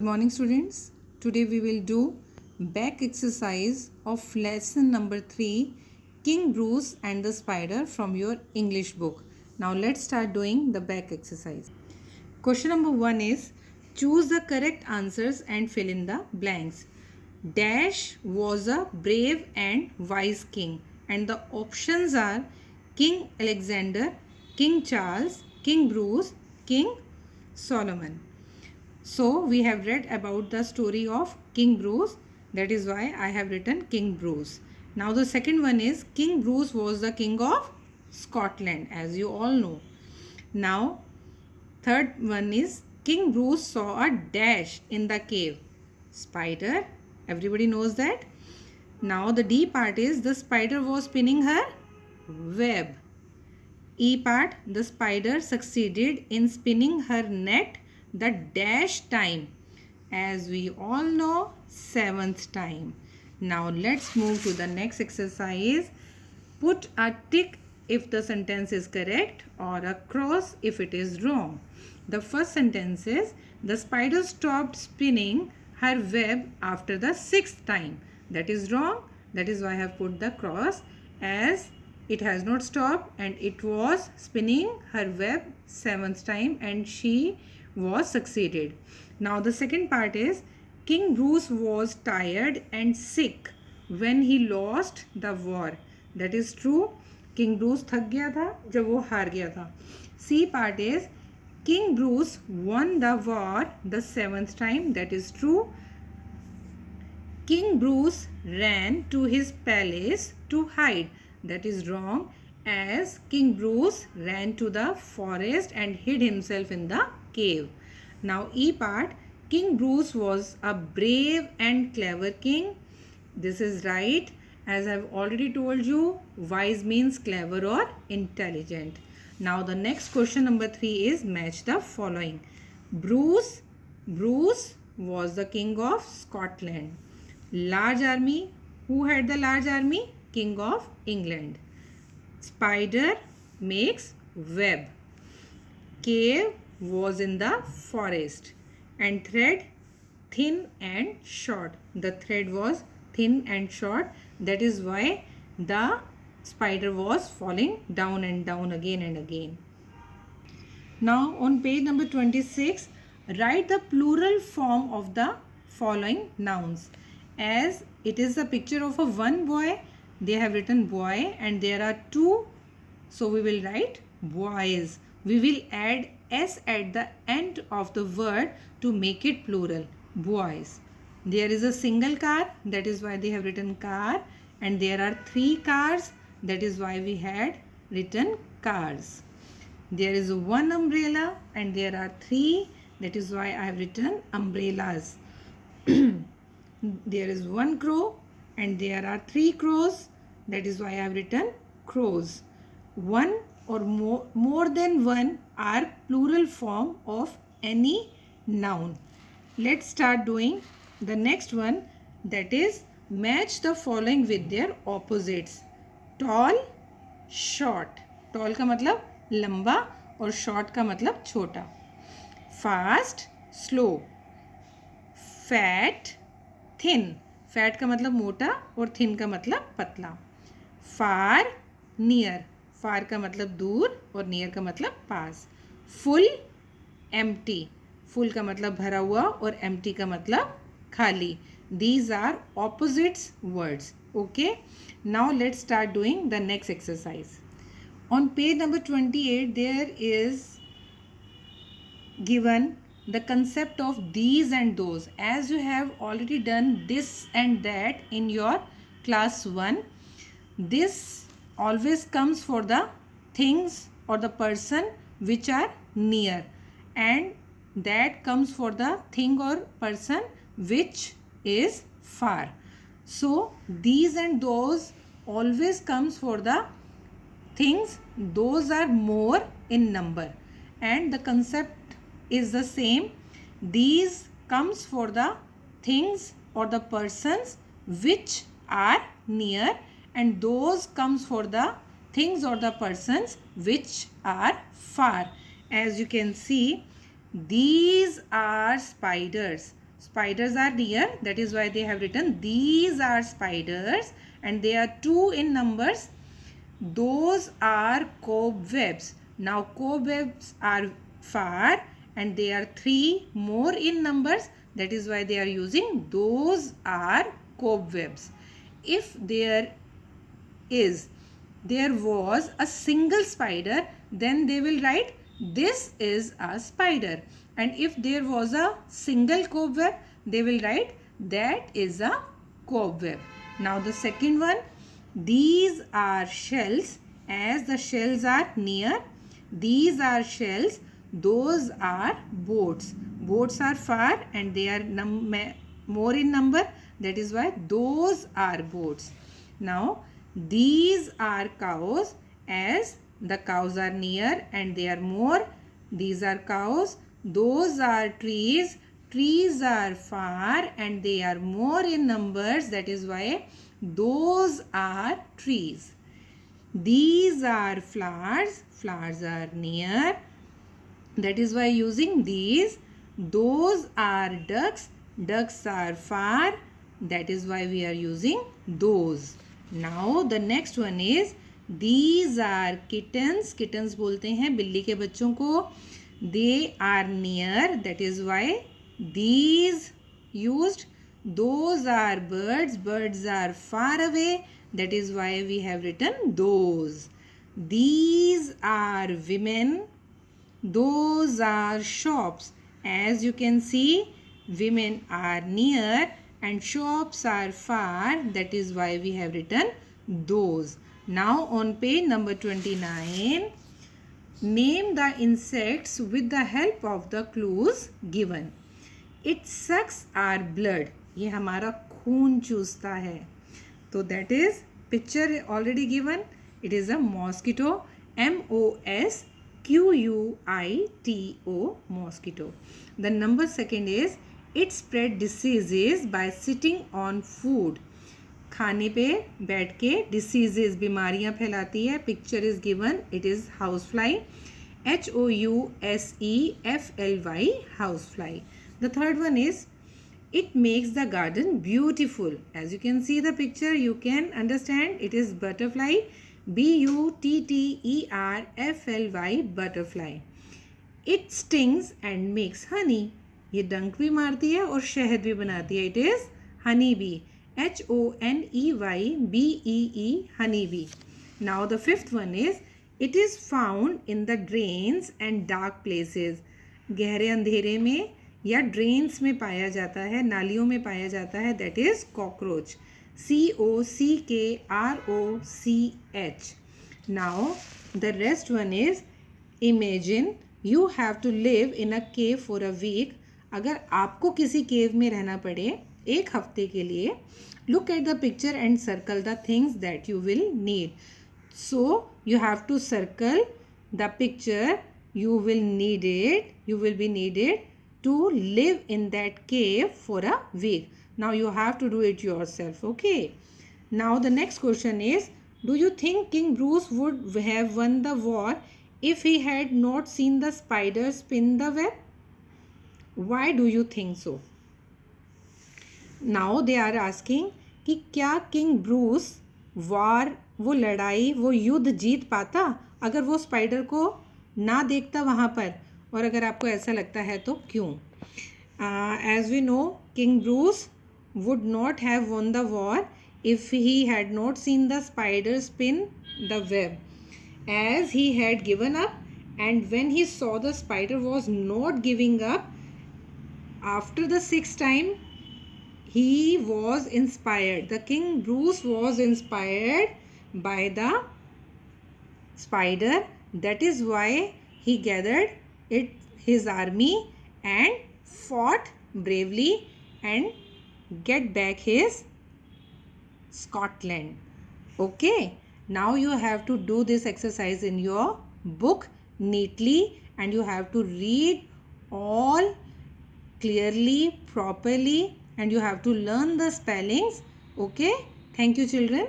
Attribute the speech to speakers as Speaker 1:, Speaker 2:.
Speaker 1: Good morning students. Today we will do back exercise of lesson number 3, King Bruce and the Spider from your English book. Now let's start doing the back exercise. Question number 1 is choose the correct answers and fill in the blanks. Dash was a brave and wise king, and the options are King Alexander, King Charles, King Bruce, King Solomon. So we have read about the story of King Bruce. That is why I have written King Bruce. Now the second one is King Bruce was the king of Scotland, as you all know. Now third one is King Bruce saw a dash in the cave. Spider. Everybody knows that. Now the D part is the spider was spinning her web. E part, the spider succeeded in spinning her net the dash time. As we all know, 7th time. Now let's move to the next exercise. Put a tick if the sentence is correct or a cross if it is wrong. The first sentence is the spider stopped spinning her web after the 6th time. That is wrong. That is why I have put the cross, as it has not stopped and it was spinning her web 7th time and she was succeeded. Now the second part is King Bruce was tired and sick when he lost the war. That is true. King Bruce थक गया था जब वो हार गया था. C part is King Bruce won the war the 7th time. That is true. King Bruce ran to his palace to hide. That is wrong, as King Bruce ran to the forest and hid himself in the cave. Now E part, King Bruce was a brave and clever king. This is right, as I have already told you, wise means clever or intelligent. Now the next question number 3 is match the following. Bruce was the king of Scotland. Large army, who had the large army? King of England. Spider makes web. Cave was in the forest. And thread, thin and short. The thread was thin and short. That is why the spider was falling down and down again and again. Now on page number 26, write the plural form of the following nouns. As it is a picture of a one boy, they have written boy and there are two, so we will write boys. We will add s at the end of the word to make it plural, boys. There is a single car, that is why they have written car, and there are 3 cars, that is why we had written cars. There is one umbrella and there are 3, that is why I have written umbrellas. There is one crow and there are 3 crows, that is why I have written crows. One or more than one are plural form of any noun. Let's start doing the next one, that is match the following with their opposites. Tall, short. Tall का मतलब लंबा और short का मतलब छोटा. Fast, slow. Fat, thin. Fat का मतलब मोटा और thin का मतलब पतला. Far, near. Far का मतलब दूर और near का मतलब पास. Full, empty. Full का मतलब भरा हुआ और empty का मतलब खाली. These are opposites words. Okay. Now let's start doing the next exercise. On page number 28, there is given the concept of these and those. As you have already done this and that in your class 1, this always comes for the things or the person which are near, and that comes for the thing or person which is far. So these and those always comes for the things, those are more in number, and the concept is the same. These comes for the things or the persons which are near, and those comes for the things or the persons which are far. As you can see, these are spiders. Spiders are near, that is why they have written these are spiders, and they are 2 in numbers. Those are cobwebs. Now cobwebs are far and they are 3 more in numbers. That is why they are using those are cobwebs. If there was a single spider, then they will write this is a spider. And if there was a single cobweb, they will write that is a cobweb. Now the second one, these are shells, as the shells are near. These are shells, those are boats. Boats are far and they are more in number. That is why those are boats. Now these are cows, as the cows are near and they are more. These are cows. Those are trees. Trees are far and they are more in numbers. That is why those are trees. These are flowers. Flowers are near. That is why using these. Those are ducks. Ducks are far. That is why we are using those. Now the next one is these are kittens. Kittens बोलते हैं बिल्ली के बच्चों को. They are near. That is why these used. Those are birds. Birds are far away. That is why we have written those. These are women. Those are shops. As you can see, women are near and shops are far. That is why we have written those. Now on page number 29, name the insects with the help of the clues given. It sucks our blood. ये हमारा खून चूसता है. So that is picture already given. It is a mosquito. MOSQUITO, mosquito. The number second is it spread diseases by sitting on food. खाने पे बैठ के diseases बीमारियां फैलाती है. Picture is given. It is housefly. HOUSEFLY, housefly. The third one is it makes the garden beautiful. As you can see the picture, you can understand it is butterfly. BUTTERFLY, butterfly. It stings and makes honey. ये डंक भी मारती है और शहद भी बनाती है. It is honey bee. HONEYBEE, honey bee. Now the fifth one is it is found in the drains and dark places. गहरे अंधेरे में या ड्रेन्स में पाया जाता है, नालियों में पाया जाता है. That is cockroach. COCKROCH. Now the rest one is imagine you have to live in a cave for a week. अगर आपको किसी केव में रहना पड़े एक हफ्ते के लिए, look at the picture and circle the things that you will need. So you have to circle the picture. You will be needed to live in that cave for a week. Now you have to do it yourself. Okay. Now the next question is, do you think King Bruce would have won the war if he had not seen the spider spin the web? Why do you think so? Now they are asking कि क्या king Bruce वार, वो लड़ाई, वो युद्ध जीत पाता अगर वो spider को ना देखता वहाँ पर. और अगर आपको ऐसा लगता है तो क्यों? As we know, King Bruce would not have won the war if he had not seen the spider spin the web, as he had given up, and when he saw the spider was not giving up, after the sixth time he was inspired. The King Bruce was inspired by the spider. That is why he gathered his army and fought bravely and get back his Scotland. Okay, now you have to do this exercise in your book neatly, and you have to read all clearly, properly, and you have to learn the spellings. Okay, thank you children.